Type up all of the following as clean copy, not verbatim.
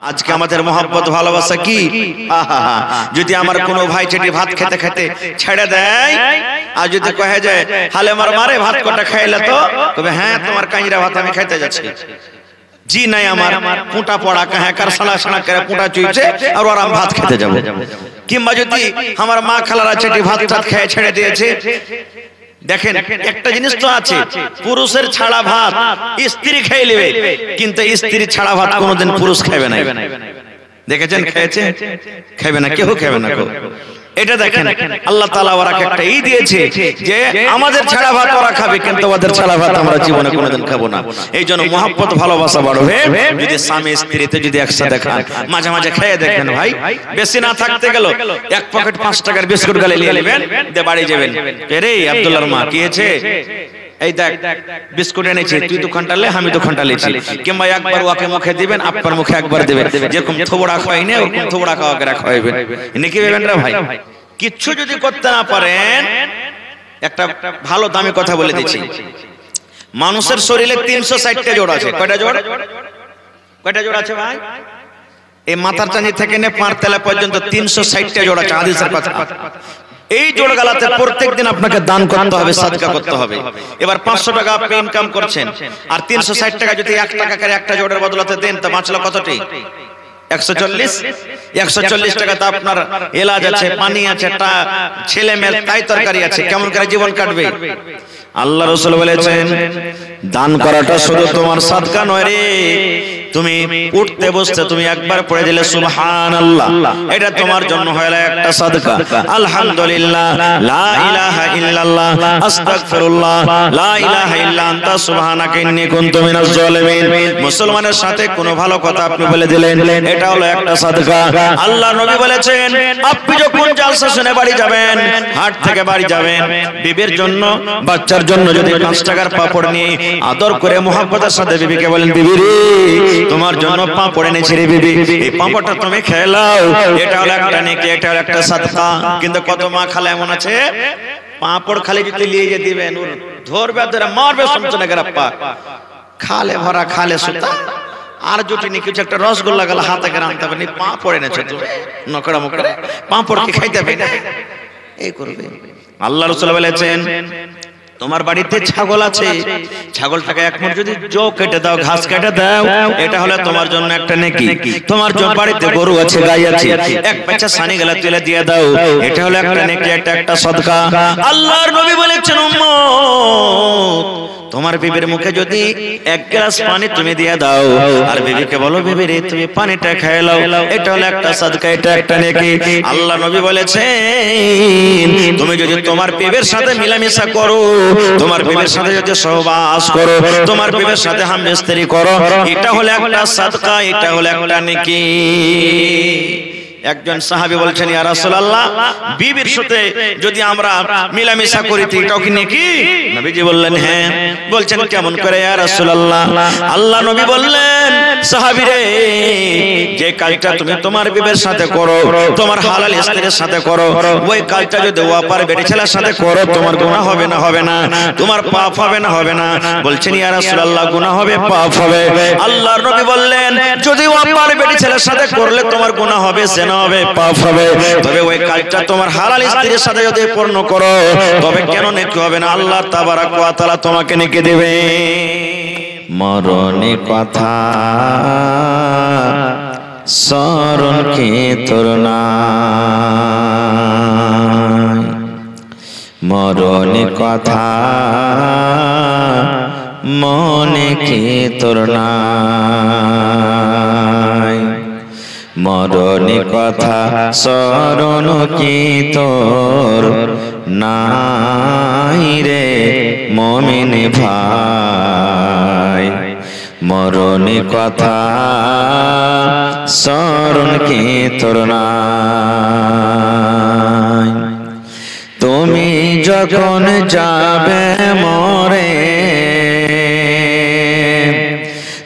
আজকে আমাদের মহব্বত ভালোবাসা কি যদি আমার কোনো ভাই চেটি ভাত খেতে খেতে ছেড়ে দেয় আর যদি কহে যায় হালে আমার মারে ভাত কটা খাইলে তো তবে হ্যাঁ তোমার কাঁচরা ভাত আমি খেতে যাচ্ছি জি নাই আমার পুঁটা পড়া কাহে কার সালা সালা করে পুঁটা চুইছে আর ওরা ভাত খেতে যাব কিংবা যদি আমার মা খালারা চেটি ভাত টাত খেয়ে ছেড়ে দিয়েছে দেখেন একটা জিনিস তো আছে পুরুষের ছাড়া ভাত স্ত্রী খেয়ে নেবে কিন্তু স্ত্রী ছাড়া ভাত কোনোদিন পুরুষ খাবে না দেখেছেন খেয়েছে খাবে না কেউ খাবে না এটা দেখেন আল্লাহ তাআলা ওরাকে একটা ই দিয়েছে যে আমাদের ছাড়া ভাত ওরা খাবে কিন্তু ওদের ছাড়া ভাত আমরা জীবনে কোনোদিন খাবো না এইজন্য মহব্বত ভালোবাসা বাড়বে যদি স্বামী স্ত্রীতে যদি একসাথে খান মাঝে মাঝে খেয়ে দেখেন ভাই বেশি না থাকতে গেল এক পকেট 5 টাকার বিস্কুট গালে নিয়ে নেবেন দিয়ে বাড়ি যাবেন রে আব্দুল্লাহর মা কি হয়েছে এই দেখ বিস্কুট এনেছি তুই দুখানটা লে আমি দুখানটা লেছি কিংবা একবার ওকে মুখে দিবেন আপনার মুখে একবার দিবেন যেরকম থোবড়া খাওয়াই না ওরকম থোবড়া খাওয়াকে খাওয়াইবেন নাকি ভেবেন রে ভাই কিচ্ছু যদি করতে না পারেন একটা ভালো দামি কথা বলে দিচ্ছি মানুষের শরীরে 360টা জোড় আছে কয়টা জোড় আছে ভাই এই মাথার চাঁদি থেকে নে পাঁর তলা পর্যন্ত 360টা জোড় আছে হাদিসের কথা এই জোড় গালাতে প্রত্যেকদিন আপনাকে দান করতে হবে সাদকা করতে হবে এবার 500 টাকা আপনি ইনকাম করছেন আর 360 টাকা যদি 1 টাকা করে একটা জোড়ের বদলাতে দেন তা বাঁচলো কতটি 140 টাকা তো আপনার এলাজ আছে পানি আছে একটা ছেলে মেয়ে তাই তরকারি আছে কেমন করে জীবন কাটবে আল্লাহ রাসূল বলেছেন দান করাটা শুধু তোমার সাদকা নয় রে তুমি উঠতে বসতে তুমি একবার পড়ে দিলে সুবহানাল্লাহ এটা তোমার জন্য হলো একটা সাদকা আলহামদুলিল্লাহ লা ইলাহা ইল্লাল্লাহ আস্তাগফিরুল্লাহ লা ইলাহা ইল্লা আনতা সুবহানাকা ইন্নী কুনতু মিনাজ জালিমিন মুসলমানের সাথে কোনো ভালো কথা আপনি বলে দিলেন এটা হলো একটা সাদকা আল্লাহর নবী বলেছেন আপনি যখন জালসা শুনে বাড়ি যাবেন হাট থেকে বাড়ি যাবেন বিবির জন্য বাচ্চার জন্য যদি 5 টাকার পাপড় নিয়ে আদর করে মহব্বতের সাথে বিবিকে বলেন বিবি রে তোমার জন্য পাপড় এনেছি রে বিবি এই পাপড়টা তুমি খেলাও এটা হলো একটা নেকি এটা হলো একটা সাদকা কিন্তু কত মা খালা এমন আছে পাপড় খালি যদি নিয়ে যে দিবেন ওর ধরবে ধরে মারবে সমচনে গরাপ্পা খালে ভরা খালে সুতা আর জুটি নি কিছু একটা রসগোল্লা গলা হাতে করে আনতে হবে পাপড় এনেছো তুমি নকড়া মুকড়ে পাপড় কি খাইতে হবে না এই করবে আল্লাহ রাসূল বলেছেন তোমার বাড়িতে ছাগল আছে ছাগলটাকে এক মুঠ যদি জো কেটে দাও ঘাস কেটে দাও এটা হলো তোমার জন্য একটা নেকি তোমার বাড়িতে গরু আছে গাই আছে এক পেঁচা সানি গলা তুলে দিয়ে দাও এটা হলো একটা নেকি এটা একটা সদকা আল্লাহর নবী বলেছেন উম্মত তোমার বিবির মুখে যদি এক গ্লাস পানি তুমি দিয়ে দাও আর বিবিকে বলো বিবি রে তুমি পানিটা খেয়ে নাও এটা হলো একটা সাদকা এটা একটা নেকি আল্লাহ নবী বলেছেন তুমি যদি তোমার বিবির সাথে মিলামিশা করো তোমার বিবির সাথে যদি সহবাস করো তোমার বিবির সাথে হামদস্তি করো এটা হলো একটা সাদকা এটা হলো একটা নেকি একজন সাহাবী বলছেন ইয়া রাসূলুল্লাহ বিবির সাথে যদি আমরা মিলামিশা করি এটাও কি নেকি নবীজি বললেন হ্যাঁ বলছেন কেমন করে ইয়া রাসূলুল্লাহ আল্লাহ নবী বললেন সাহাবী রে যে কাজটা তুমি তোমার বিবির সাথে করো তোমার হালাল স্ত্রীর সাথে করো ওই কাজটা যদি ওপার বেটি ছেলের সাথে করো তোমার গুনাহ হবে না তোমার পাপ হবে না বলছেন ইয়া রাসূলুল্লাহ গুনাহ হবে পাপ হবে আল্লাহর নবী বললেন যদি ওপার বেটি ছেলের সাথে করলে তোমার গুনাহ হবে হবে পাপ হবে তবে ওই কাজটা তোমার হালাল স্ত্রীর সাথে যদি পূর্ণ করো তবে কেন নেকি হবে না আল্লাহ তাবারাক ওয়া তাআলা তোমাকে নেকি দেবে মরণে কথা স্মরণ কি তোর নাই মরণে কথা মনে কি তোর নাই মরণে কথা স্মরণ কি তোর নাই রে মুমিন ভাই মরণে কথা স্মরণ কি তোর নাই তুমি যখন যাবে মরে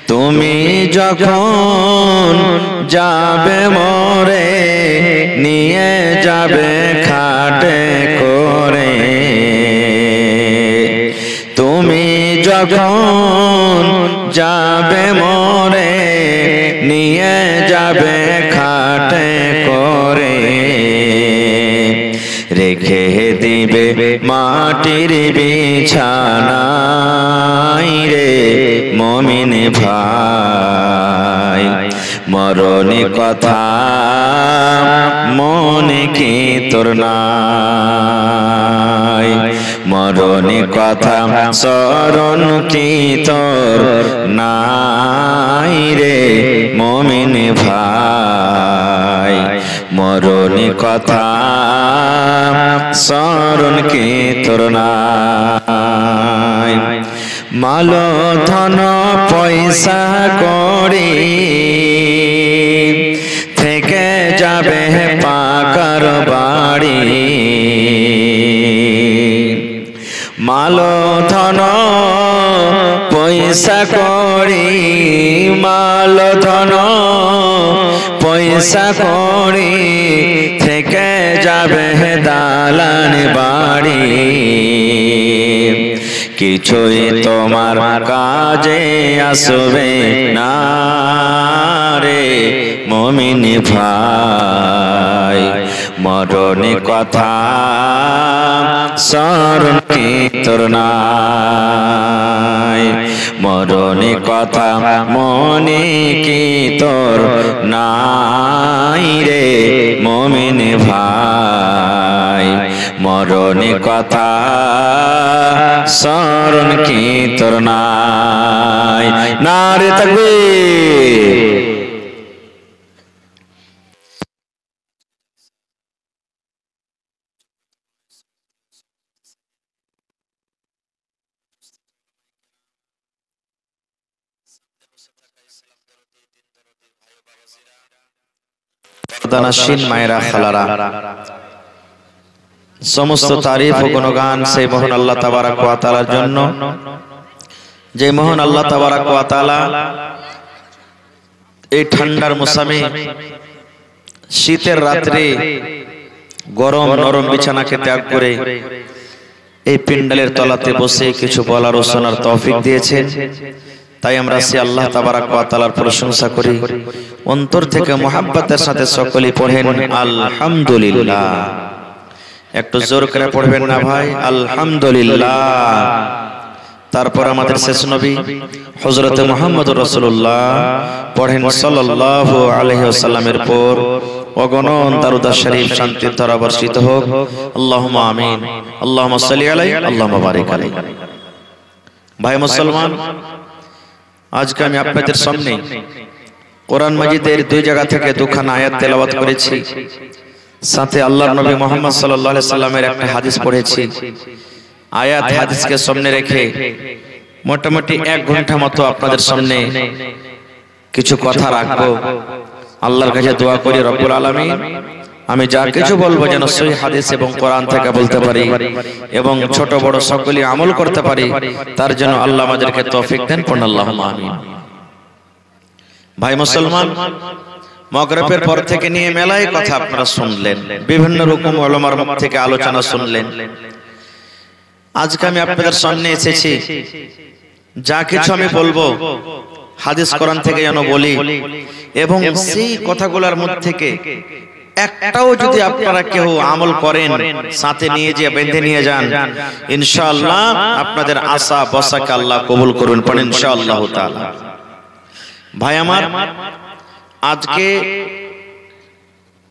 তুমি যখন যাবে মরে নিয়ে যাবে খাটে করে তুমি যখন যাবে মরে নিয়ে যা যাবে খাটে করে, রেখে দিবে মাটির বিছানায় রে মুমিন ভাই। মরণে কথা মনে কি তোর নাই, মরণে কথা স্মরণ কি তোর নাই রে মুমিন ভাই। মরণে কথা স্মরণ কি তোর নাই। মাল ধন পয়সা করি থেকে যাবে পাকার বাড়ি, মাল ধন পয়সা করি, মাল ধন পয়সা করি থেকে যাবে দালান বাড়ি। কিছুই তোমার কাজে আসবে না রে মুমিন ভাই। মরণে কথা স্মরণ কি তোর নাই, মরণে কথা মনে কি তোর নাই রে মুমিন ভাই। মরণে কথা স্মরণ কি তোর নাই। নারে তাকবীর। পর্দানাসীন মায়েরা খালারা, সমস্ত তারিফ ও গুণগান সেই মহান আল্লাহ তাবারক ওয়া তাআলার জন্য, যে মহান আল্লাহ তাবারক ওয়া তাআলা এই ঠান্ডার মৌসুমে শীতের রাত্রে গরম নরম বিছানাকে ত্যাগ করে এই পিন্ডালের তলাতে বসে কিছু বলার ও শোনার তৌফিক দিয়েছেন। তাই আমরা সে আল্লাহ তাবারক ওয়া তাআলার প্রশংসা করি, অন্তর থেকে মুহাব্বতের সাথে সকলেই পড়েন আলহামদুলিল্লাহ। একটু জোর করে পড়বেন না ভাই, আলহামদুলিল্লাহ। তারপর আমাদের শেষ নবী হযরত মুহাম্মদুর রাসূলুল্লাহ পড়েন সাল্লাল্লাহু আলাইহি ওয়াসাল্লামের পর অগণন দারুদ শরীফ শান্তির ধারা বর্ষিত হোক। আল্লাহুম্মা আমিন। আল্লাহুম্মা সাল্লি আলাইহি, আল্লাহুম্মা বারিক আলাইহি। ভাই মুসলমান, আজকে আমি আপনাদের সামনে কোরআন মাজিদের দুই জায়গা থেকে দুখানা আয়াত তেলাওয়াত করেছি, সাথে আল্লাহর নবী মুহাম্মদ সাল্লাল্লাহু আলাইহি সাল্লামের একটা হাদিস পড়েছি। আয়াত হাদিসকে সামনে রেখে মোটামুটি 1 ঘন্টা মতো আপনাদের সামনে কিছু কথা রাখবো। আল্লাহর কাছে দোয়া করি রব্বুল আলামিন আমি যা কিছু বলবো যেন সহিহ হাদিস এবং কোরআন থেকে বলতে পারি এবং ছোট বড় সকলেই আমল করতে পারি, তার জন্য আল্লাহ আমাদেরকে তৌফিক দেন। পড়ুন আল্লাহুম্মা আমিন। ভাই মুসলমান, মাগরিবের পর থেকে নিয়ে মেলায় কথা আপনারা শুনলেন, বিভিন্ন রকম উলামার মুখ থেকে আলোচনা শুনলেন। আজকে আমি আপনাদের সামনে এসেছি, যা কিছু আমি বলবো হাদিস কোরআন থেকে যেন বলি, এবং সেই কথাগুলোর মধ্যে থেকে একটাও যদি আপনারা কেউ আমল করেন, সাথে নিয়ে যে বেঁধে নিয়ে যান, ইনশাআল্লাহ আপনাদের আশা বসাকে আল্লাহ কবুল করবেন। পড়েন ইনশাআল্লাহ তাআলা। ভাই আমার, আজকে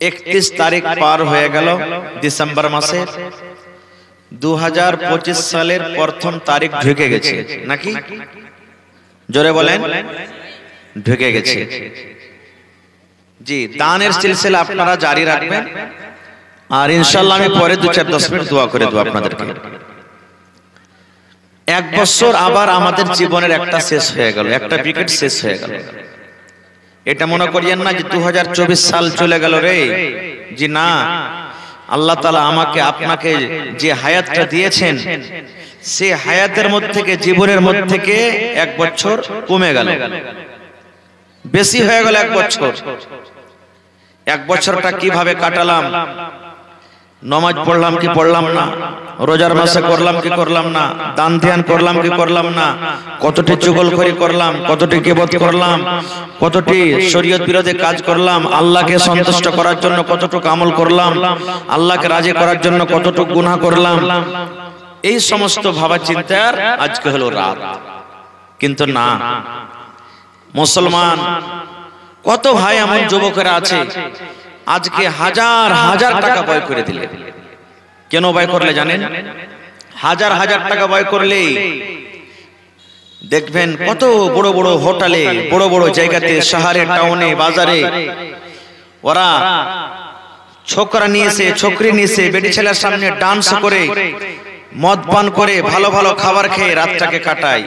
31 তারিখ পার হয়ে গেল ডিসেম্বর মাসের। 2025 সালের প্রথম তারিখ ঢুকে গেছে নাকি? জোরে বলেন, ঢুকে গেছে। জি, দানের সিলসিলা আপনারা জারি রাখবেন, আর ইনশাআল্লাহ আমি পরে 2-4-10 মিনিট দোয়া করে দেব আপনাদেরকে। 1 বছর আবার আমাদের জীবনের একটা শেষ হয়ে গেল, একটা বিকেট শেষ হয়ে গেল। এটা মনে করিয়েন না যে 2024 সাল চলে গেল রে। জি না, আল্লাহ তাআলা আমাকে আপনাকে যে হায়াতটা দিয়েছেন, সেই হায়াতের মধ্যে থেকে, জীবনের মধ্যে থেকে 1 বছর কমে গেল, বেশি হয়ে গেল 1 বছর। 1 বছরটা কিভাবে কাটালাম, নামাজ পড়লাম কি পড়লাম না, রোজার মাসে করলাম কি করলাম না, দান ধ্যান করলাম কি করলাম না, কতটি চুগলখড়ি করলাম, কতটি গীবত করলাম, কতটি শরীয়ত বিরোধী কাজ করলাম, আল্লাহকে সন্তুষ্ট করার জন্য কতটুকু আমল করলাম, আল্লাহকে রাজি করার জন্য কতটুকু গুনাহ করলাম, এই সমস্ত ভাবা চিন্তার আজকে হলো রাত। কিন্তু না, মুসলমান কত ভাই এমন যুবকেরা আছে আজকে হাজার হাজার টাকা ব্যয় করে দিলে। কেন ব্যয় করলে জানেন? হাজার হাজার টাকা ব্যয় করলে দেখবেন কত বড় বড় হোটেলে, বড় বড় জায়গাতে, শহরে, টাউনে, বাজারে ওরা ছোকরা নিয়েছে, ছোকরি নিয়েছে, বেটি ছেলের সামনে ডান্স করে, মদ পান করে, ভালো ভালো খাবার খেয়ে রাতটাকে কাটায়।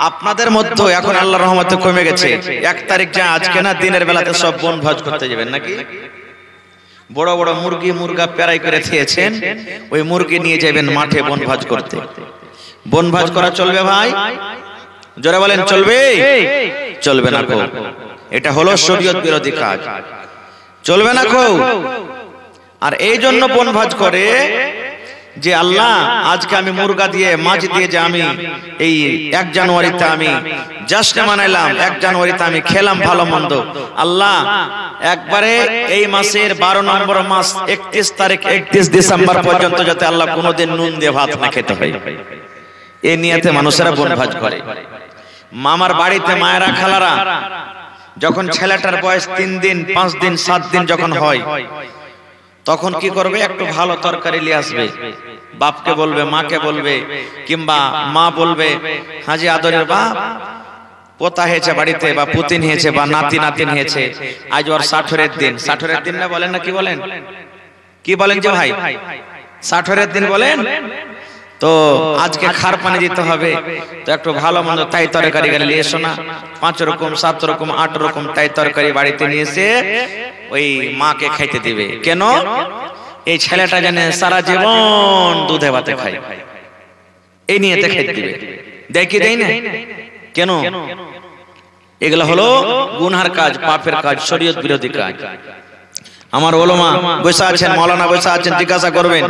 আপনাদের মধ্যে এখন আল্লাহর রহমতে কমে গেছে। 1 তারিখ যা আজকে না, দিনের বেলাতে সব বনভোজ করতে যাবেন নাকি? বড় বড় মুরগি মুরগা পেরাই করে খেয়েছেন, ওই মুরগি নিয়ে যাবেন মাঠে বনভোজ করতে। বনভোজ করা চলবে ভাই? জোরে বলেন চলবে? চলবে না কো, এটা হলো শরীয়ত বিরোধী কাজ, চলবে না কো। আর এই জন্য বনভোজ করে যে আল্লাহ আজকে আমি মুরগা দিয়ে, মাছ দিয়ে যে আমি এই 1 জানুয়ারিতে আমি জাশ্ন মানাইলাম, 1 জানুয়ারিতে আমি খেলাম ভালো মন্দ, আল্লাহ একবারে এই মাসের 12 নম্বর মাস 31 তারিখ 31 ডিসেম্বর পর্যন্ত যাতে আল্লাহ কোনোদিন নুন দিয়ে ভাত না খেতে হয়, এই নিয়তে মানুষেরা বনভোজ করে। মামার বাড়িতে মায়েরা খালারা যখন ছেলেটার বয়স 3 দিন 5 দিন 7 দিন যখন হয়, তখন কি করবে? একটু ভালো তরকারি নিয়ে আসবে, বাপকে বলবে, মাকে বলবে, কিংবা মা বলবে, হাজি আদরের বাপ পোতা হয়েছে বাড়িতে, বা পুতিন হয়েছে, বা নাতি নাতিন হয়েছে, আজ ওর 60 দিন। 60 দিন না বলেন না, কি বলেন? কি বলেন যে ভাই 60 দিন বলেন? তো আজকে খার পানি দিতে হবে, তো একটু ভালো মন্দ তাই তরকারি নিয়ে এসো না। 5 রকম 7 রকম 8 রকম তাই তরকারি বাড়িতে নিয়ে এসে ওই মাকে খাইতে দিবে। কেন? এই ছেলেটা জানে সারা জীবন দুধে ভাতে খায়, এই নিয়েতে খাইতে দিবে। দেয় কি দেয় না? কেন? এগুলো হলো গুনহার কাজ, পাপের কাজ, শরীয়ত বিরোধী কাজ। আমার ওলামা বসে আছেন, মাওলানা বসে আছেন, জিজ্ঞাসা করবেন,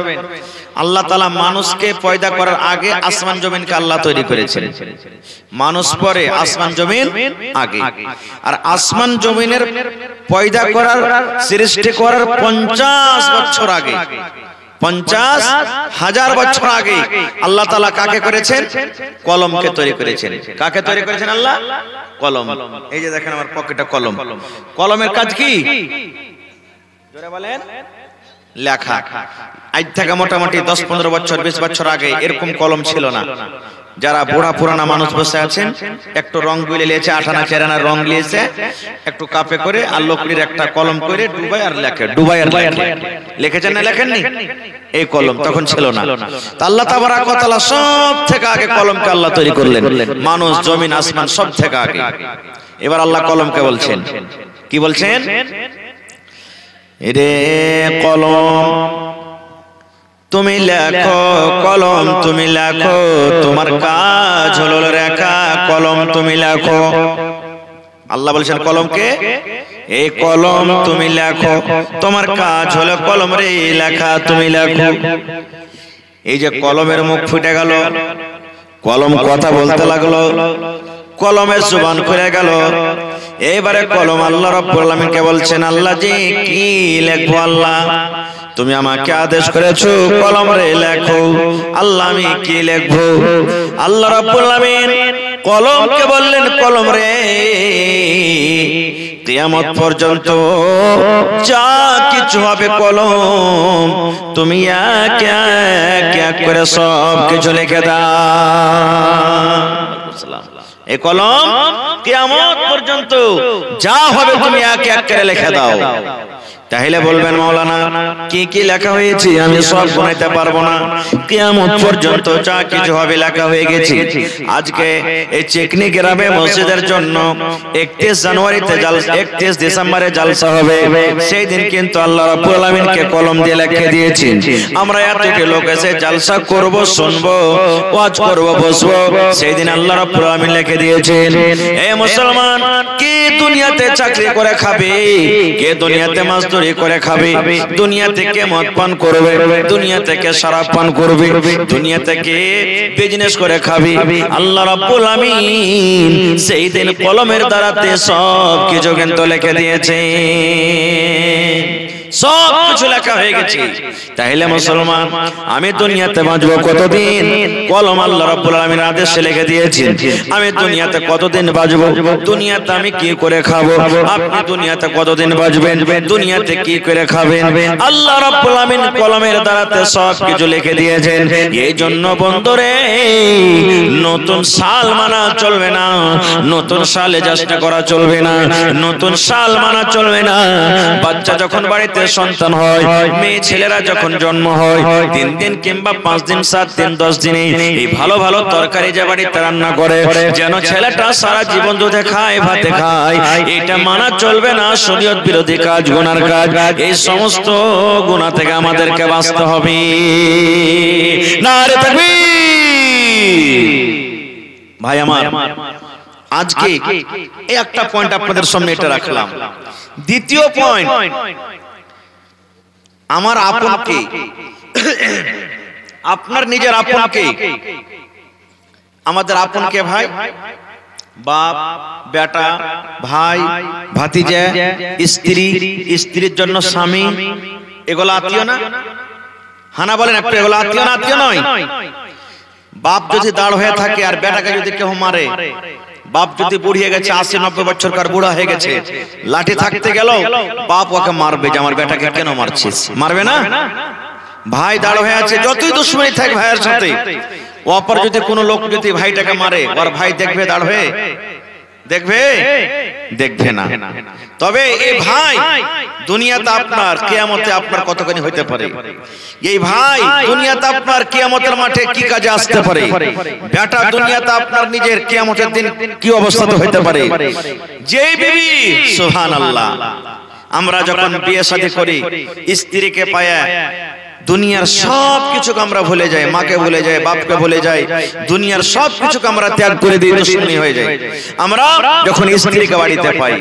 আল্লাহ তাআলা মানুষকে পয়দা করার আগে আসমান জমিনকে আল্লাহ তৈরি করেছেন, মানুষ পরে, আসমান জমিন আগে। আর আসমান জমিনের পয়দা করার, সৃষ্টি করার 50 বছর আগে, 50,000 বছর আগে আল্লাহ তাআলা কাকে করেছেন? কলমকে তৈরি করেছেন। কাকে তৈরি করেছেন আল্লাহ? কলম। এই যে দেখেন আমার পকেটে কলম। কলমের কাজ কি? জোরে বলেন। লেখা। আজ থেকে মোটামুটি 10-15 বছর 20 বছর আগে এরকম কলম ছিল না। যারা বুড়া পুরানা মানুষ বসে আছেন, একটু রং গুলে লিয়েছে, 8 আনা 4 আনা রং লিয়েছে, একটু কাপে করে আর লকড়ির একটা কলম করে ডুবাই আর লেখে, ডুবাই আর লেখে। লিখেছেন না লেখেননি? এই কলম তখন ছিল না। আল্লাহ তাবারক ওয়া তাআলা সব থেকে আগে কলমকে আল্লাহ তৈরি করলেন, মানুষ, জমিন, আসমান সব থেকে আগে। এবার আল্লাহ কলমকে বলছেন, কি বলছেন? রে কলম তুমি লেখো, কলম তুমি লেখো, তোমার কাজ হলো লেখা, কলম তুমি লেখো। আল্লাহ বলছেন কলমকে, এই কলম তুমি লেখো, তোমার কাজ হলো কলম রে লেখা, তুমি লেখো। এই যে কলমের মুখ ফুটে গেল, কলম কথা বলতে লাগলো, কলমের জবান খুলে গেল। এবারে কলম আল্লাহ রাব্বুল আলামিনকে বলছেন, আল্লাহ জি কি লিখবো? আল্লাহ তুমি আমাকে আদেশ করেছো কলম রে লেখো, আল্লাহ আমি কি লিখবো? আল্লাহ রাব্বুল আলামিন কলমকে বললেন, কলম রে কিয়ামত পর্যন্ত যা কিছু হবে কলম তুমি এক এক করে সব কিছু লিখে দাও। এই কলম কিয়ামত পর্যন্ত যা হবে তুমি এক এক করে লিখে দাও। তাহলে বলবেন মাওলানা কি কি লেখা হয়েছে আমি সব গুনাইতে পারবো না, কিয়ামত পর্যন্ত যা কিছু হবে লেখা হয়ে গেছে। আজকে এই চিকনি গ্রামে মসজিদের জন্য 31 জানুয়ারিতে 31 ডিসেম্বরে জালসা হবে, সেই দিন কিন্তু আল্লাহ রাব্বুল আলামিনকে কলম দিয়ে লিখে দিয়েছেন। আমরা এতটি লোক এসে জালসা করব, শুনবো, ওয়াজ করব, বসবো, সেই দিন আল্লাহ রাব্বুল আলামিন লিখে দিয়েছেন। এই মুসলমান কে দুনিয়াতে চাকরি করে খাবে, কে দুনিয়াতে মাস্টার চুরি করে খাবে, দুনিয়া থেকে মদ পান করবে, দুনিয়া থেকে শরাব পান করবে, দুনিয়া থেকে বিজনেস করে খাবে, আল্লাহ রাব্বুল আমিন সেই দিন কলমের দ্বারাতে সব কিছু কিন্তু লিখে দিয়েছে, সব কিছু লেখা হয়ে গেছে। তাহলে মুসলমান, আমি দুনিয়াতে বাঁচবো কতদিন? কলম আল্লাহ রাব্বুল আলামিনের আদেশে লিখে দিয়েছেন। আমি দুনিয়াতে কতদিন বাঁচবো? দুনিয়াতে আমি কি করে খাবো? আপনি দুনিয়াতে কতদিন বাঁচবেন? দুনিয়াতে কি করে খাবেন? আল্লাহ রাব্বুল আমিন কলমের দ্বারাতে সব কিছু লিখে দিয়েছেন। এই জন্য বন্ধুরে, নতুন সাল মানা চলবে না, নতুন সালে যাত্রা করা চলবে না, নতুন সাল মানা চলবে না। বাচ্চা যখন বাড়িতে সন্তান হয়, মেয়ে ছেলেরা যখন জন্ম হয়, 3 দিন কিংবা 5 দিন, 7 দিন, 10 দিনে এই ভালো ভালো তরকারি যে বাড়িতে রান্না করে, যেন ছেলেটা সারা জীবন দুধে খায়, ভাতে খায়, এটা মানা চলবে না। শরীয়ত বিরোধী কাজ, গুনার কাজ। এই সমস্ত গুনাহ থেকে আমাদেরকে বাঁচতে হবে। নারে তাকবীর। ভাই আমার, আজকে এই একটা পয়েন্ট আপনাদের সামনে এটা রাখলাম। দ্বিতীয় পয়েন্ট, আমার আপনকে, আপনার নিজের আপনকে, আমাদের আপনকে ভাই, বাপ, বেটা, ভাই, ভাতিজা, স্ত্রী, স্ত্রীর জন্য স্বামী, এগুলো আত্মীয় না? হানা বলেন একটু, এগুলো আত্মীয় না? আত্মীয় নয়। বাপ যদি দাঁড় হয়ে থাকে আর বেটাকে যদি কেউ মারে, বাপ যদি বুড়িয়ে গেছে, 80-90 বছরকার বুড়া হয়ে গেছে, লাঠি থাকতে গেল, বাপ ওকে মারবে যে আমার বেটাকে কেন মারছিস? মারবে না? ভাই দাঁড় হয়ে আছে, যতই দুশ্মনী থাক ভাইয়ের সাথে, অপর যদি কোনো লোক যদি ভাইটাকে মারে, ওর ভাই দেখবে দাঁড় হয়ে? দেখবে? দেখবে না। তবে এই ভাই দুনিয়াতে আপনার, কিয়ামতে আপনার কতখানি হইতে পারে। এই ভাই দুনিয়াতে আপনার কিয়ামতের মাঠে কি কাজে আসতে পারে। বেটা দুনিয়াতে আপনার নিজের কিয়ামতের দিন কি অবস্থাতে হইতে পারে। যেই বিবি, সুবহানাল্লাহ, আমরা যখন বিয়ে শাদী করি, স্ত্রীকে পায়া দুনিয়ার সব কিছুকে আমরা ভুলে যাই, মাকে ভুলে যাই, বাপকে ভুলে যাই, দুনিয়ার সব কিছুকে আমরা ত্যাগ করে দিই, দুশ্মনী হয়ে যাই। আমরা যখন স্ত্রীকে বাড়িতে পাই,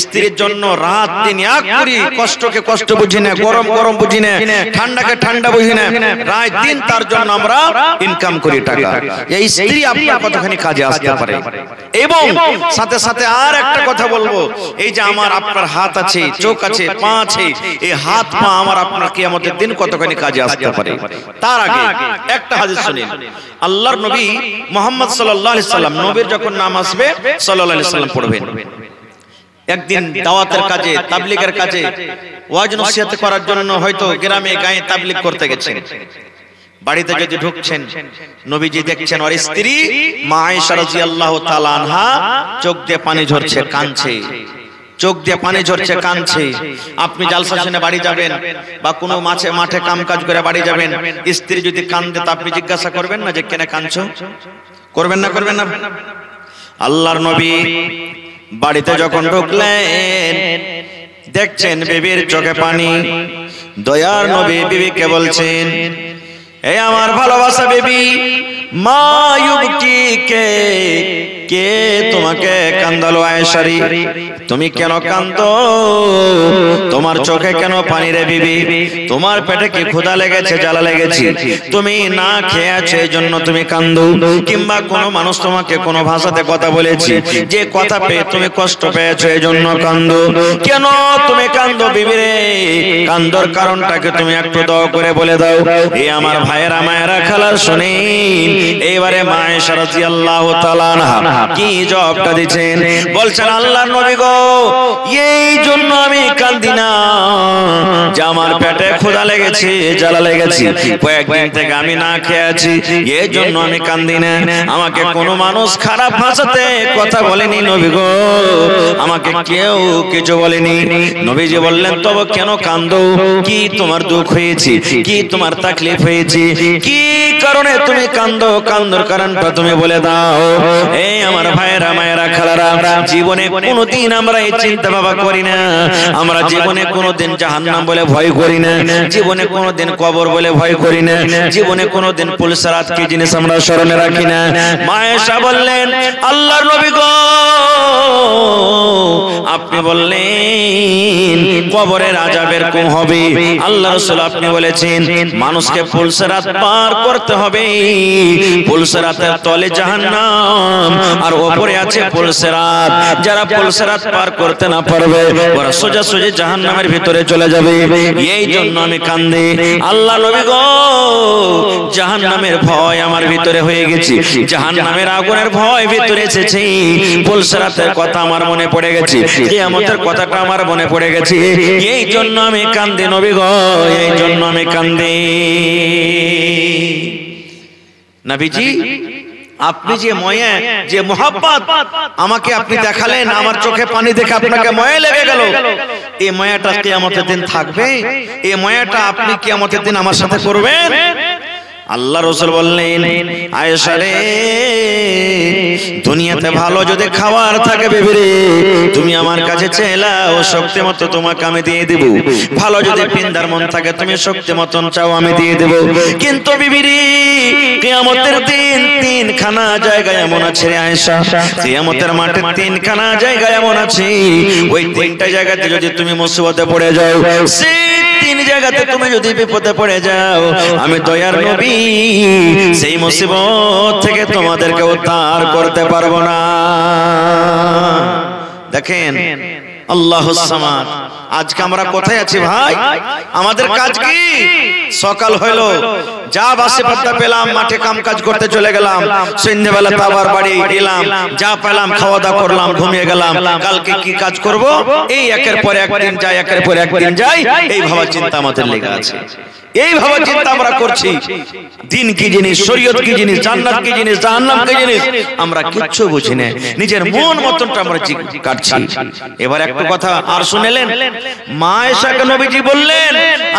স্ত্রীর জন্য রাত দিন এক করি, কষ্টকে কষ্ট বুঝি না, গরম গরম বুঝি না, ঠান্ডাকে ঠান্ডা বুঝি না, রাত দিন তার জন্য আমরা ইনকাম করি টাকা। এই স্ত্রী আপনার কতখানি কাজে আসতে পারে। এবং সাথে সাথে আর একটা কথা বলবো, এই যে আমার আপনার হাত আছে, চোখ আছে, পা আছে, এই হাত পা আমার আপনার কিয়ামতের দিন কতখানি কাজে আসতে পারে। তার আগে একটা হাদিস শুনেন। আল্লাহর নবী মুহাম্মদ সাল্লাল্লাহু আলাইহি সাল্লাম, নবীর যখন নাম আসবে সাল্লাল্লাহু আলাইহি সাল্লাম পড়বেন। একদিন দাওয়াতের কাজে, তাবলীগের কাজে, ওয়াজ নসিহত করার জন্য হয়তো গ্রামে গায়ে তাবলীগ করতে গেছেন। বাড়িতে যদি ঢুকছেন, নবীজি দেখছেন ওর স্ত্রী মা আয়েশা রাদিয়াল্লাহু তাআলা আনহা চোখ দিয়ে পানি ঝরছে, কাঁদছে, চোখ দিয়ে পানি ঝরছে, কাঁদছে। আপনি জালসা শুনে বাড়ি যাবেন বা কোনো মাঠে কামকাজ করে বাড়ি যাবেন, স্ত্রী যদি কাঁদে তো আপনি জিজ্ঞাসা করবেন না যে কেন কাঁদছো? করবেন না? করবেন না? আল্লাহর নবী বাড়িতে যখন ঢুকলেন, দেখছেন বিবির চোখে পানি। দয়ার নবী বিবিকে বলছেন, এ আমার ভালোবাসা বিবি, মা ইউবকিকে, কে তোমাকে কান্দালো? আয়েশারি, তুমি কেন কাঁদো? তোমার চোখে কেন পানি রে বিবি? তোমার পেটে কি ক্ষুধা লেগেছে, জ্বালা লেগেছে? তুমি না খেয়ে আছো এই জন্য তুমি কাঁদো? কিংবা কোনো মানুষ তোমাকে কোনো ভাষাতে কথা বলেছে, যে কথা পেয়ে তুমি কষ্ট পেয়েছো এই জন্য কাঁদো? কেন তুমি কাঁদো বিবি রে? কান্দর কারণটাকে তুমি একটু দয়া করে বলে দাও। এই আমার ভাইয়েরা, মায়েরা, খালা শুনেন, এইবারে মা আয়েশা রাদিয়াল্লাহু তাআলা আনহা কি জবাবটা দিচ্ছেন? বলছেন, আল্লাহর নবী গো, এই জন্য আমি কাঁদি না যে আমার পেটে ক্ষুধা লেগেছে, জ্বালা লেগেছে, কয়েকদিন থেকে আমি না খেয়ে আছি, এই জন্য আমি কাঁদি না। আমাকে কোনো মানুষ খারাপ ভাষাতে কথা বলেনি নবী গো, আমাকে কেউ কিছু বলেনি। নবীজি বললেন, তবে কেন কাঁদো? কি তোমার দুঃখ হয়েছে? কি তোমার তাকলিফ হয়েছে? কি কারণে তুমি কাঁদো? কান্দর কারণটা তুমি বলে দাও। এই আমার ভাইয়েরা, মায়েরা, খালারা, জীবনে কোনোদিন আমরা এই চিন্তা ভাবনা করি না। আমরা জীবনে কোনোদিন জাহান্নাম বলে ভয় করি না, জীবনে কোনোদিন কবর বলে ভয় করি না, জীবনে কোনোদিন পুলসারাত কি জিনিস আমরা স্মরণে রাখি না। মা আয়েশা বললেন, আল্লাহর নবী গো, আপনি বললেন কবরের আযাবের কম হবে। আল্লাহ রাসূল আপনি বলেছেন মানুষকে পুলসিরাত পার করতে হবে, পুলসিরাতের তলে জাহান্নাম আর উপরে আছে পুলসিরাত। যারা পুলসিরাত পার করতে না পারবে ওরা সোজা সোজা জাহান্নামের ভিতরে চলে যাবে। এই জন্য আমি কান্দি, আল্লাহ নবী গো জাহান্নামের ভয় আমার ভিতরে হয়ে গেছে, জাহান্নামের আগুনের ভয় ভিতরে এসেছে, পুলসিরাতের কথা আমার মনে পড়ে গেছে, কিয়ামতের কথাটা আমার মনে পড়ে গেছে। এই জন্য আমি কান্দি নবী গো, এই জন্য আমি কান্দি। নবীজি আপনি যে ময়া যে মোহাব্বত আমাকে আপনি দেখালেন, আমার চোখে পানি দেখে আপনাকে ময়া লেগে গেল, এই ময়াটা কিয়ামতের দিন থাকবে? এই ময়াটা আপনি কিয়ামতের দিন আমার সাথে করবেন? আল্লাহ রাসূল বললেন আয়েশা রে দুনিয়াতে ভালো যদি খাবার থাকে বিবি রে তুমি আমার কাছে চাইলাও শক্তি মতো তোমাকে আমি দিয়ে দেব, ভালো যদি পিন্দার মন থাকে তুমি শক্তি মতন চাও আমি দিয়ে দেব। কিন্তু বিবি রে কিয়ামতের দিন তিনখানা জায়গা এমন আছে রে আয়েশা, কিয়ামতের মাঠে তিনখানা জায়গা এমন আছে, ওই তিনটা জায়গাতে যদি তুমি মুসিবতে পড়ে যাও, সেই তিন জায়গাতে তুমি যদি বিপদে পড়ে যাও, আমি দয়ার নবী সেই মুসিবত থেকে তোমাদেরকে উদ্ধার করতে পারবো না। দেখেন আল্লাহুস সামাদ, আজকে আমরা কোথায় আছি ভাই? আমাদের কাজ কি? সকাল হলো যা বাসে পাত্তা পেলাম মাঠে কাম কাজ করতে চলে গেলাম, সন্ধ্যাবেলা আবার বাড়ি এলাম, যা পেলাম খাওয়া দাওয়া করলাম, ঘুমিয়ে গেলাম, কালকে কি কাজ করব এই একের পর একদিন যাই, একের পর একদিন যাই, এই ভাবার চিন্তা আমাদের লেগে আছে। এই ভাবার চিন্তা আমরা করছি, দিন কি জিনিস, শরীয়ত কি জিনিস, জান্নাত কি জিনিস, জাহান্নাম কি জিনিস আমরা কিচ্ছু বুঝি না, নিজের মন মতনটা আমরা কাটছি। এবার একটা কথা আর শুনেলেন, মা আয়েশাকে নবীজি বললেন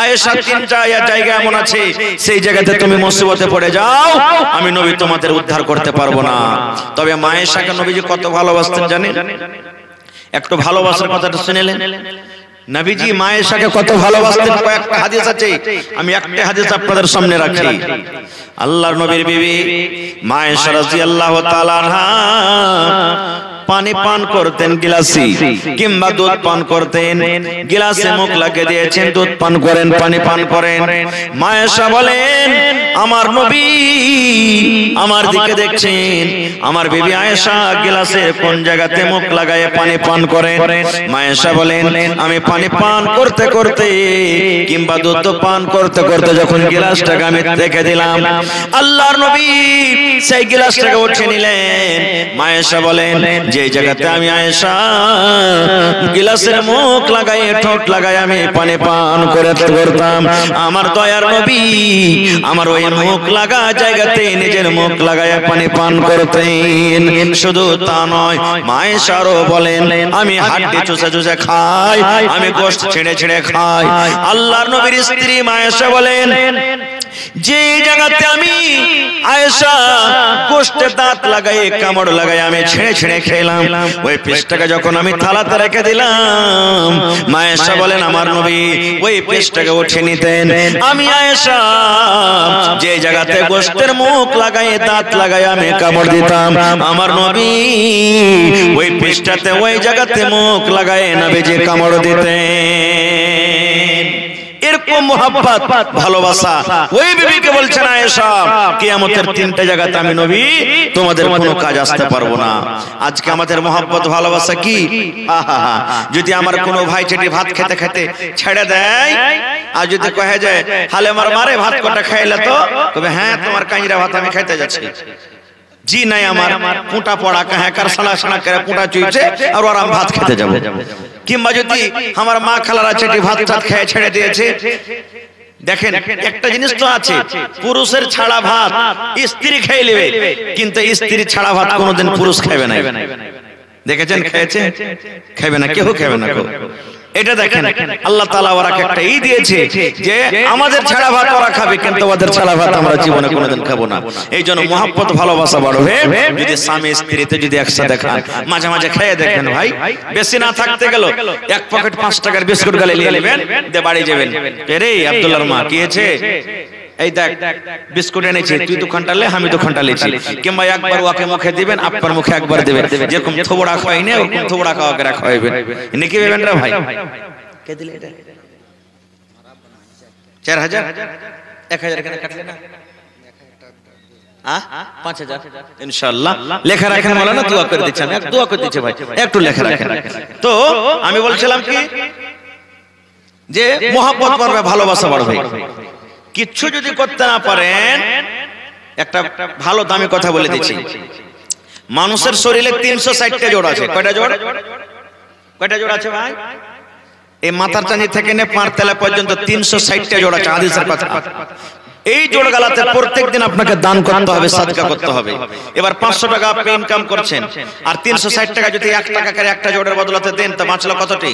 আয়েশা তিনটা জায়গা এমন আছে সেই জায়গাতে তুমি মুসিবতে পড়ে যাও, আমি নবী তোমাদের উদ্ধার করতে পারবো না। তবে মা আয়েশাকে নবীজি কত ভালোবাসতেন জানেন? একটু ভালোবাসার কথাটা শুনেলেন? নবীজি মা আয়েশাকে কত ভালোবাসতেন কয়েকটা হাদিস আছে, আমি একটা হাদিস আপনাদের সামনে রাখি। আল্লাহর নবীর বিবি মা আয়েশা রাদিয়াল্লাহু তাআলা আনহা পানি পান করতেন গিলাসে, কিংবা দুধ পান করতেন গিলাসে, মুখ লাগিয়ে দিয়েছেন দুধ পান করেন, পানি পান করেন। মা আয়েশা বলেন আমার নবী আমার দিকে দেখছেন, আমার বিবি আয়েশা গিলাসের কোন জায়গাতে মুখ লাগায় পানি পান করেন। মা আয়েশা বলেন আমি পানি পান করতে করতে কিংবা দুধ পান করতে করতে যখন গিলাসটাকে আমি রেখে দিলাম, আল্লাহর নবী সেই গিলাসটাকে উঠে নিলেন। মা আয়েশা বলেন যে জায়গাতে আমি আয়েশা গিলাসের মুখ লাগাই ঠোঁট লাগাই আমি পানি পান করতাম, আমার দয়ার নবী আমার ওই মুখ লাগা জায়গাতে নিজের মুখ লাগায় পানি পান করতেন। শুধু তা নয়, মা আয়েশা আরো বলেন আমি হাড্ডি চুষে চুষে খাই, আমি গোশত ছিঁড়ে ছিঁড়ে খাই। আল্লাহর নবীর স্ত্রী মা আয়েশা বলেন যে জায়গাতে আমি আয়েশা গোশতে দাঁত লাগাই কামড় লাগাই আমি ছিঁড়ে ছিঁড়ে খেলাম, ওই পিসটাকে যখন আমি থালাতে রেখে দিলাম, মা আয়েশা বলেন আমার নবী ওই পিসটাকে উঠিয়ে নিতেন। আমি আয়েশা যে জায়গাতে গোশতের মুখ লাগাই দাঁত লাগাই আমি কামড় দিতাম, আমার নবী ওই পিসটাতে ওই জায়গাতে মুখ লাগাই নবীজি কামড় দিতেন। এরকম মোহাব্বত ভালোবাসা ওই বিবিকে বলছেন আয়েশা কিয়ামতের তিনটা জায়গাতে আমি নবী তোমাদের কোনো কাজ আসতে পারবো না। আজকে আমাদের মোহাব্বত ভালোবাসা কি? যদি আমার কোনো ভাই চেটি ভাত খেতে খেতে ছেড়ে দেয় আর যদি কহে যায় হালে আমার মারে ভাত কটা খাইলে, তো তবে হ্যাঁ তোমার কাঁচরা ভাত আমি খাইতে যাচ্ছি, জি নাই আমার পুঁটা পড়া কাহে কার সালা সালা করে পুঁটা চুইছে আর ওরা ভাত খেতে যাবো। কিংবা যদি আমার মা খালারা চেটি ভাত টাত খেয়ে ছেড়ে দিয়েছে, দেখেন একটা জিনিস তো আছে, পুরুষের ছাড়া ভাত স্ত্রী খেয়ে নেবে, কিন্তু স্ত্রী ছাড়া ভাত কোনোদিন পুরুষ খাবে না। দেখেছেন খেয়েছে? খাবে না, কেউ খাবে না। এটা দেখেন আল্লাহ তাআলা ওরাকে একটা ই দিয়েছে যে আমাদের ছাড়া ভাত ওরা খাবে, কিন্তু ওদের ছাড়া ভাত আমরা জীবনে কোনোদিন খাবো না। এই জন্য মহব্বত ভালোবাসা বাড়বে যদি স্বামী স্ত্রীতে যদি একসাথে খান, মাঝে মাঝে খেয়ে দেখেন ভাই, বেশি না থাকতে গেল এক পকেট 5 টাকার বিস্কুট গালে নিয়ে নেবেন, দিয়ে বাড়ি যাবেন, রে আব্দুল্লাহর মা কি হয়েছে এই দেখ বিস্কুট এনেছি, তুই দুখানটা লে, আমি দুখানটা লেছি, কিংবা একবার ওকে মুখে দিবেন, আপনার মুখে একবার দিবেন, যেরকম থোবড়া খাওয়াই না ওরকম থোবড়া খাওয়াকে খাওয়াইবেন। নাকি ভেবেন রে ভাই? কে দিলে এটা? 4000 1000 কেন কাটলে না? 5000 ইনশাআল্লাহ লেখা রাখেন, মাওলানা দোয়া করে দিচ্ছি, আমি দোয়া করে দিচ্ছি ভাই, একটু লেখা রাখেন। তো আমি বলছিলাম কি যে মোহাব্বত বাড়বে, ভালোবাসা বাড়বে। কিচ্ছু যদি করতে না পারেন, একটা ভালো দামি কথা বলে দিচ্ছি, মানুষের শরীরে 360টা জোড় আছে। কয়টা জোড়? কয়টা জোড় আছে ভাই? এই মাথার টানি থেকে নে পাঁড় তলা পর্যন্ত 360টা জোড় আছে, হাদিসের কথা। এই জোড় গালাতে প্রত্যেকদিন আপনাকে দান করতে হবে, সাদকা করতে হবে। এবার 500 টাকা আপনি ইনকাম করছেন, আর 360 টাকা যদি 1 টাকা করে একটা জোড়ের বদলাতে দেন, তো বাঁচলো কতটি?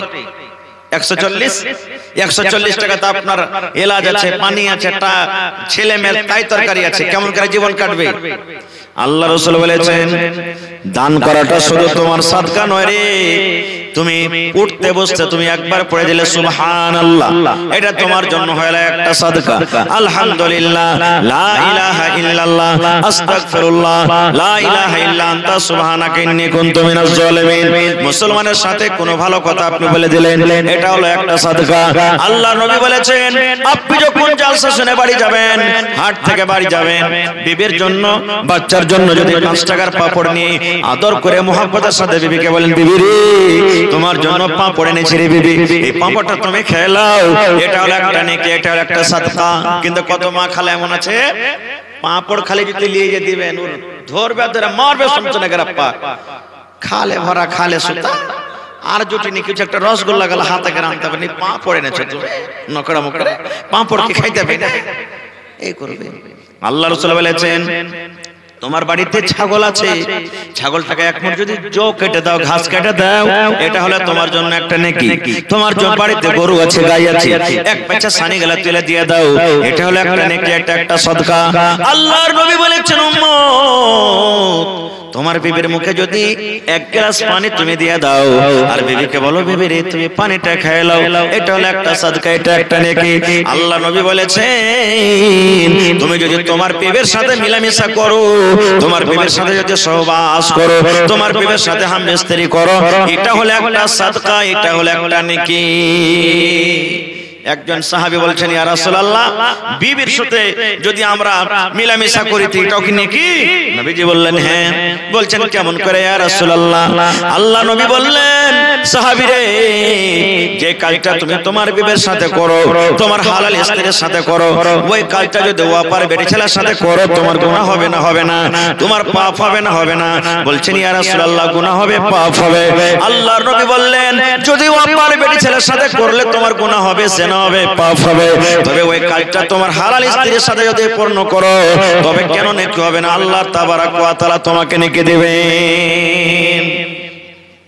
140 টাকা। তো আপনার এলাজ আছে, পানি আছে, ছেলে মেয়ে তাই তরকারি আছে, কেমন করে জীবন কাটবে? আল্লাহ রাসূল বলেছেন, দান করাটা শুধু তোমার সাদকা নয় রে, তুমি উঠতে বসতে তুমি একবার পড়ে দিলে সুবহানাল্লাহ, এটা তোমার জন্য হলো একটা সাদকা। আলহামদুলিল্লাহ, লা ইলাহা ইল্লাল্লাহ, আস্তাগফিরুল্লাহ, লা ইলাহা ইল্লা আনতা সুবহানাকা ইন্নী কুনতু মিনাজ জালিমিন। মুসলমানের সাথে কোনো ভালো কথা আপনি বলে দিলেন, এটা হলো একটা সাদকা। আল্লাহর নবী বলেছেন, আপনি যখন জালসা শুনে বাড়ি যাবেন, হাট থেকে বাড়ি যাবেন, বিবির জন্য, বাচ্চার জন্য যদি 5 টাকার পাপড় নিয়ে আদর করে মোহাব্বতের সাথে বিবিকে বলেন, বিবি রে তোমার জন্য পাপড় এনেছি রে বিবি, এই পাপড়টা তুমি খেয়ে নাও, এটা হলো একটা নেকি, এটা হলো একটা সাদকা। কিন্তু কত মা খালে এমন আছে, পাপড় খালি যদি নিয়ে যে দিবেন, ওর ধরবে ধরে মারবে সমচনা গরাপ্পা, খালে ভরা খালে সুতা, আর জুটি নি কিছু একটা রসগোল্লা গেল হাতে করে আনতে পারেনি, পাপড় এনেছো তুমি নকড়া মুকড়া, পাপড় কি খাইতে হবে না? এই করবে। আল্লাহ রাসূল বলেছেন, তোমার বাড়িতে ছাগল আছে, ছাগলটাকে এক মুঠ যদি জো কেটে দাও, ঘাস কেটে দাও, এটা হলো তোমার জন্য একটা নেকি। তোমার বাড়িতে গরু আছে, গাই আছে, এক পেঁচা সানি গেলা তুলে দিয়ে দাও, এটা হলো একটা নেকি, এটা একটা সাদকা। আল্লাহর নবী বলেছেন, উম্মত তোমার বিবির মুখে যদি 1 গ্লাস পানি তুমি দিয়ে দাও, আর বিবিকে বলো, বিবি রে তুমি পানিটা খেয়ে নাও, এটা হলো একটা সাদকা, এটা একটা নেকি। আল্লাহ নবী বলেছেন, তুমি যদি তোমার বিবির সাথে মিলামিশা করো, তোমার বিবির সাথে যদি সহবাস করো, তোমার বিবির সাথে হামবিস্তারি করো, এটা হলো একটা সাদকা, এটা হলো একটা নেকি। একজন সাহাবী বলছেন, ইয়া রাসূলুল্লাহ, বিবির সাথে যদি আমরা মিলামিশা করি তো এটাও কি নেকি? নবীজি বললেন, হ্যাঁ। বলছেন, কেমন করে ইয়া রাসূলুল্লাহ? আল্লাহ নবী বললেন, সাহাবী রে, যে কাজটা তুমি তোমার বিবির সাথে করো, তোমার হালাল স্ত্রীর সাথে করো, ওই কাজটা যদি ওয়াপার বেটি ছেলের সাথে করো, তোমার গুনাহ হবে না? হবে না। তোমার পাপ হবে না? হবে না। বলছেন, ইয়া রাসূলুল্লাহ, গুনাহ হবে, পাপ হবে। আল্লাহর নবী বললেন, যদি ওয়াপার বেটি ছেলের সাথে করলে তোমার গুনাহ হবে, হবে, পাপ হবে, তবে ওই কাজটা তোমার হালাল স্ত্রীর সাথে যদি পূর্ণ করো, তবে কেন নেকি হবে না? আল্লাহ তাবারাক ওয়া তাআলা তোমাকে নেকি দিবেন।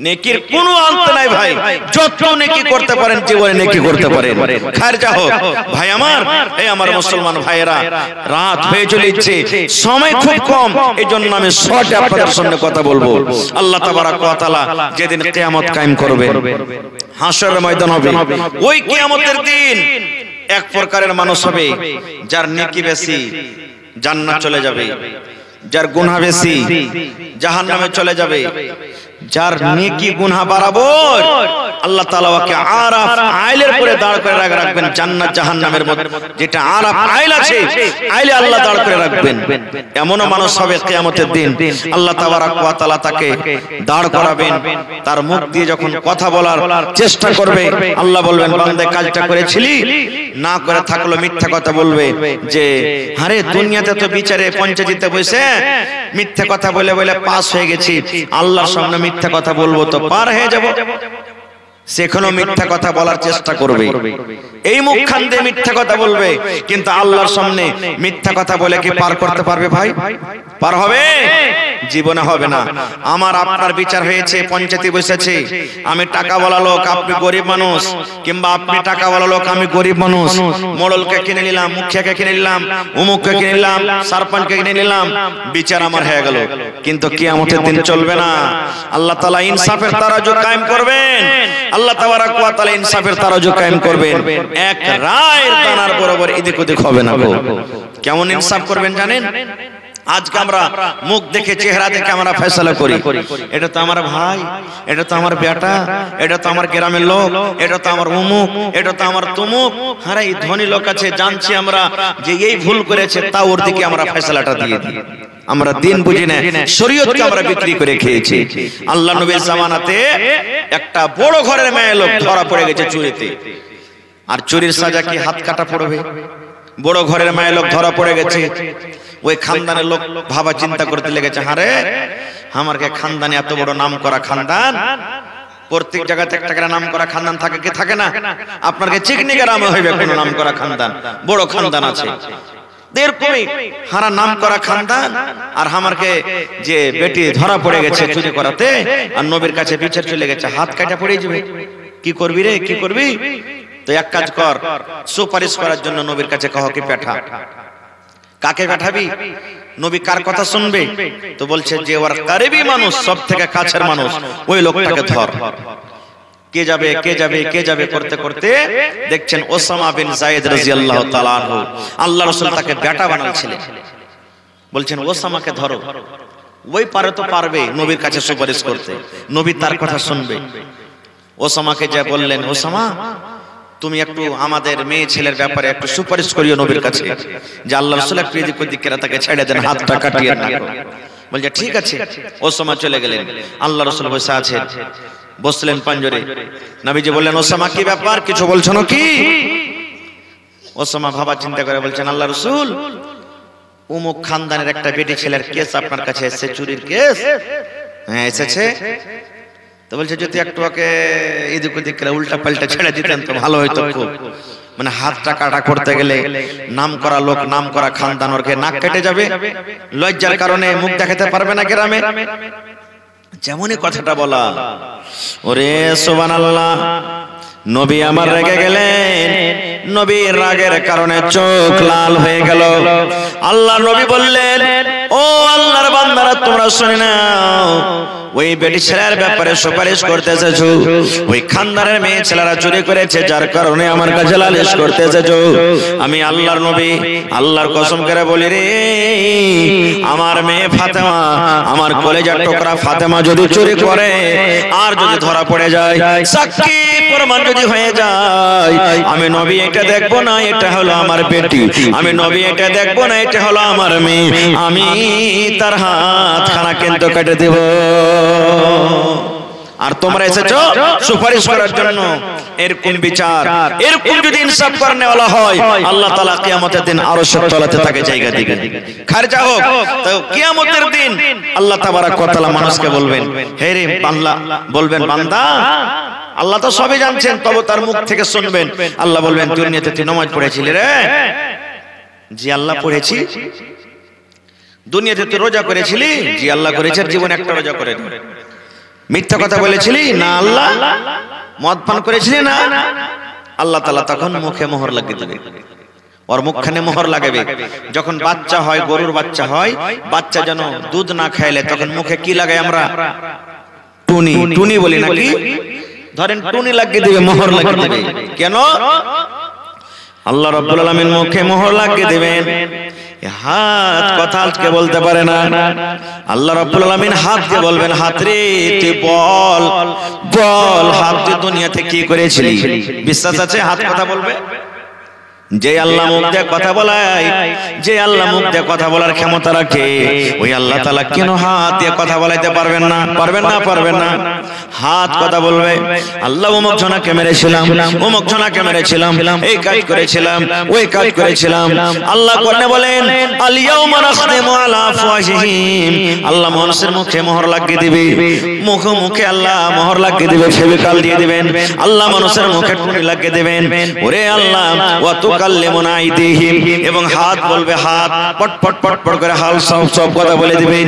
নেকির কোনো অন্ত নাই ভাই, যত নেকি করতে পারেন জীবনে নেকি করতে পারেন। খারজা হোক ভাই আমার, এই আমার মুসলমান ভাইয়েরা, রাত হয়ে চলেছে, সময় খুব কম, এইজন্য আমি শর্টে আপনাদের সামনে কথা বলবো। আল্লাহ তাবারাক ওয়া তাআলা যেদিন কিয়ামত কায়েম করবেন, হাসরের ময়দান হবে, ওই কিয়ামতের দিন এক প্রকারের মানুষ হবে, যার নেকি বেশি জান্নাত চলে যাবে, যার গুনাহ বেশি জাহান্নামে চলে যাবে। যার নেকি গুনাহ বরাবর, আল্লাহ তাআলা ওকে আরাফ আইলের পরে দাঁড় করে রাখবেন, জান্নাত জাহান্নামের মধ্যে যেটা আরাফ আইল আছে, আইলে আল্লাহ দাঁড় করে রাখবেন। এমন মানুষ হবে কিয়ামতের দিন, আল্লাহ তাবারাক ওয়া তাআলা তাকে দাঁড় করাবেন, তার মুখ দিয়ে যখন কথা বলার চেষ্টা করবে, আল্লাহ বলবেন, বান্দা কাজটা করেছিলি? না করে থাকলো মিথ্যা কথা বলবে, যে আরে দুনিয়াতে তো বিচারে পঞ্চায়েতে বসে মিথ্যা কথা বলে বলে পাস হয়ে গেছি, আল্লাহর সামনে মিথ্যা কথা বলবো তো পার হয়ে যাব। সেখানেও মিথ্যা কথা বলার চেষ্টা করবে, এই মুখখান দিয়ে মিথ্যা কথা বলবে, কিন্তু আল্লাহর সামনে মিথ্যা কথা বলে কি পার করতে পারবে ভাই? পার হবে? জীবনে হবে না। আমার আপনার বিচার হয়েছে, পঞ্চায়েতে বসেছে, আমি টাকা বলা লোক, আপনি গরিব মানুষ, কিংবা আপনি টাকা বলা লোক, আমি গরিব মানুষ, মোড়লকে কিনে নিলাম, মুখিয়াকে কিনে নিলাম, অমুককে কিনে নিলাম, সারপঞ্চকে কিনে নিলাম, বিচার আমার হয়ে গেল। কিন্তু কিয়ামতের দিন চলবে না। আল্লাহ তাআলা ইনসাফের তারাজু কায়েম করবেন, আল্লাহ তাবারাক ওয়া তাআলা ইনসাফের তারাজু কায়েম করবেন। এক রায়ের দানার বরাবর এদিক ওদিক হবে না গো। কেমন ইনসাফ করবেন জানেন? আজকে আমরা মুখ দেখে চেহারা দেখে আমরা ফয়সালা করি, এটা তো আমার ভাই, এটা তো আমার বেটা, এটা তো আমার গ্রামের লোক, এটা তো আমার অমুক, এটা তো আমার তমুক। আরে এই ধনী লোক আছে, জানছি আমরা যে এই ভুল করেছে, তা ওর দিকে আমরা ফয়সালাটা দিয়ে দিই। আমরা দিন বুঝি না, শরীয়তকে আমরা বিক্রি করে খেয়েছি। আল্লাহ নবীর জামানাতে একটা বড় ঘরের মেয়ে লোক ধরা পড়ে গেছে চুরিতে, আর চুরির সাজা কি হাত কাটা পড়বে? বড় ঘরের মায়ের লোক ধরা পড়ে গেছে। ওই খানদানের লোক ভাবা চিন্তা করতে লেগেছে, হারে আমার কে খানদানে এত বড় নাম করা খানদান, প্রত্যেক জায়গাতে একটা করে নাম করা খানদান থাকে কি থাকে না? আপনার কে চিকনি গ্রামে হইবে কোন নাম করা খানদান, বড় খানদান আছে এরকমই হারা নাম করা খানদান। আর আমারকে যে বেটি ধরা পড়ে গেছে চুরি করাতে, আর নবীর কাছে বিচার চলে গেছে, হাত কাটা পড়ে যাবে। কি করবি রে, কি করবি? তো এক কাজ কর, সুপারিশ করার জন্য নবীর কাছে কহ কি পাঠা। কাকে পাঠাবি? নবী কার কথা শুনবে? তো বলছে যে ওর কারিবি মানুষ, সব থেকে কাছের মানুষ, ওই লোকটাকে ধর। কে যাবে কে যাবে কে যাবে করতে করতে দেখছেন ওসামা বিন যায়েদ রাদিয়াল্লাহু তাআলা আনহু, আল্লাহ রাসূল তাকে বেটা বানাচ্ছিলেন। বলছেন ওসামাকে ধরো, ওই পারে তো পারবে নবীর কাছে সুপারিশ করতে, নবী তার কথা শুনবে। ওসামাকে যা বললেন, ওসামা তুমি একটু আমাদের মেয়ে ছেলের ব্যাপারে একটু সুপারিশ করিও নবীর কাছে, যে আল্লাহ রাসূল একটু এদিক ওদিক করে তাকে ছেড়ে দেন, হাতটা কাটিয়ে না। বলছে ঠিক আছে। ওসামা চলে গেলেন, আল্লাহ রাসূল বসে আছেন, বসলেন পাঞ্জরে। নবীজি বললেন, ওসামা কি ব্যাপার, কিছু বলছো নাকি? ওসামা ভাবা চিন্তা করে বলছেন, আল্লাহ রাসূল অমুক খানদানের একটা বেটি ছেলের কেস আপনার কাছে এসেছে, চুরির কেস। হ্যাঁ এসেছে। তো বলছে যদি একটু ওকে এদিক ওদিক করে উল্টা পাল্টা ছেড়ে দিতেন তো ভালো হইতো খুব। মানে হাতটা কাটা করতে গেলে নাম করা লোক, নাম করা খানদান, ওর নাক কেটে যাবে, লজ্জার কারণে মুখ দেখাতে পারবে না গ্রামে। যেমনই কথাটা বলা, ওরে সুবহানাল্লাহ, নবী আমার রেগে গেলেন। নবীর রাগের কারণে চোখ লাল হয়ে গেল। আল্লাহ নবী বললেন, ও আল্লাহর বান্দারা তোমরা শুনে নাও, ওই বেটি ছেলের ব্যাপারে সুপারিশ করতে এসেছো, ওই খানদানের মেয়ে ছেলেরা চুরি করেছে, যার কারণে আমার কাছে লালিশ করতে এসেছো। আমি আল্লাহর নবী আল্লাহর কসম করে বলি রে, আমার মেয়ে ফাতেমা, আমার কলেজার টুকরা ফাতেমা যদি চুরি করে আর যদি ধরা পড়ে যায়, সাক্ষী প্রমাণ যদি হয়ে যায়, আমি নবী এটা দেখবো না এটা হলো আমার বেটি, আমি নবী এটা দেখবো না এটা হলো আমার মেয়ে, আমি তার হাত খানা কিন্তু কেটে দেব। আর তোমরা এসেছো সুপারিশ করার জন্য। এরকম বিচার, এরকম যদি ইনসাফ করনে ওয়ালা হয়, আল্লাহ তাআলা কিয়ামতের দিন আরশের তলাতে তাকে জায়গা দিবেন। খারজা হোক তো কিয়ামতের দিন আল্লাহ তাবারক ওয়া তাআলা মানুষকে বলবেন, হে রে বান্দা, বলবেন বান্দা, আল্লাহ তো সবই জানছেন, তবে তার মুখ থেকে শুনবেন। আল্লাহ বলবেন, দুনিয়াতে তুই নামাজ পড়েছিলি রে? জি আল্লাহ পড়েছি। দুনিয়াতে তুই রোজা করেছিলি? জি আল্লাহ করেছি, জীবনে একটা রোজা করে। মিথ্যা কথা বলেছিলি? না আল্লাহ। মদ পান করেছিলি? না। আল্লাহ তাআলা তখন মুখে মোহর লাগিয়ে দেবে, ওর মুখখানে মোহর লাগাবে। যখন বাচ্চা হয়, গরুর বাচ্চা হয়, বাচ্চা যেন দুধ না খাইলে তখন মুখে কি লাগাই আমরা? টুনি, টুনি বলি নাকি? ধরেন টুনি লাগিয়ে দিবে, মোহর লাগিয়ে দিবে। কেন? আল্লাহ রাব্বুল আলামিন মুখে মোহর লাগিয়ে দিবেন। হাত কথা আজকে বলতে পারে না। আল্লাহ রাব্বুল আলামিন হাতকে বলবেন, হাত রে তুই বল, বল হাত তুই দুনিয়াতে কি করেছিলি? বিশ্বাস আছে হাত কথা বলবে? যে আল্লাহ মুখ দিয়ে কথা বলায়, যে আল্লাহ মুখ দিয়ে কথা বলার ক্ষমতা রাখে, ওই আল্লাহ তাআলা কেন হাত দিয়ে কথা বলাইতে পারবেন না? পারবেন না, পারবেন না। হাত কথা বলবে, আল্লাহ অমুক জনাকে মেরেছিলাম, অমুক জনাকে মেরেছিলাম, এই কাজ করেছিলাম, ওই কাজ করেছিলাম। আল্লাহ কোরআনে বলেন, আল ইয়াউমা নাখতিমু আলা আফওয়াহিহিম, আল্লাহ মানুষের মুখে মোহর লাগিয়ে দিবে, মুখে মুখে আল্লাহ মোহর লাগিয়ে দিবে, ফেভিকল দিয়ে দিবেন। আল্লাহ মানুষের মুখে টুনি লাগিয়ে দিবেন। ওরে আল্লাহ, ওয়া তুকাল্লিমুনা আইদিহিম, এবং হাত বলবে, হাত পট পট পট পট করে হাল সব কথা বলে দিবে।